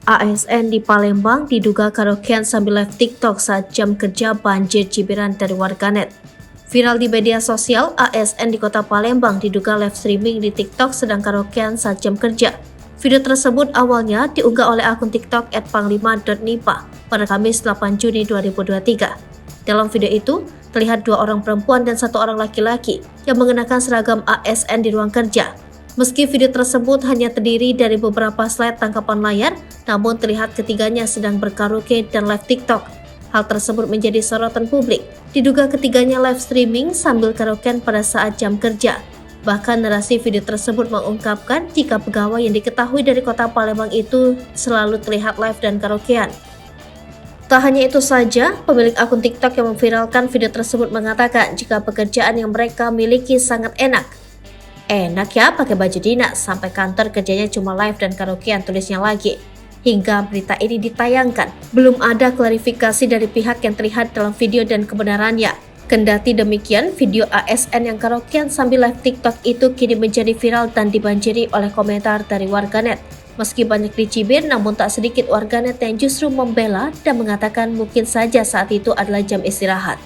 ASN di Palembang diduga karaokean sambil live TikTok saat jam kerja, banjir cibiran dari warganet. Viral di media sosial, ASN di kota Palembang diduga live streaming di TikTok sedang karaokean saat jam kerja. Video tersebut awalnya diunggah oleh akun TikTok @panglima.nipa pada Kamis 8 Juni 2023. Dalam video itu, terlihat 2 orang perempuan dan 1 orang laki-laki yang mengenakan seragam ASN di ruang kerja. Meski video tersebut hanya terdiri dari beberapa slide tangkapan layar, namun terlihat ketiganya sedang berkaraoke dan live TikTok. Hal tersebut menjadi sorotan publik. Diduga ketiganya live streaming sambil karaokean pada saat jam kerja. Bahkan narasi video tersebut mengungkapkan jika pegawai yang diketahui dari kota Palembang itu selalu terlihat live dan karaokean. Tak hanya itu saja, pemilik akun TikTok yang memviralkan video tersebut mengatakan jika pekerjaan yang mereka miliki sangat enak. Enak ya pakai baju dinas, sampai kantor kerjanya cuma live dan karaokean, tulisnya lagi. Hingga berita ini ditayangkan, belum ada klarifikasi dari pihak yang terlihat dalam video dan kebenarannya. Kendati demikian, video ASN yang karaokean sambil live TikTok itu kini menjadi viral dan dibanjiri oleh komentar dari warganet. Meski banyak dicibir, namun tak sedikit warganet yang justru membela dan mengatakan mungkin saja saat itu adalah jam istirahat.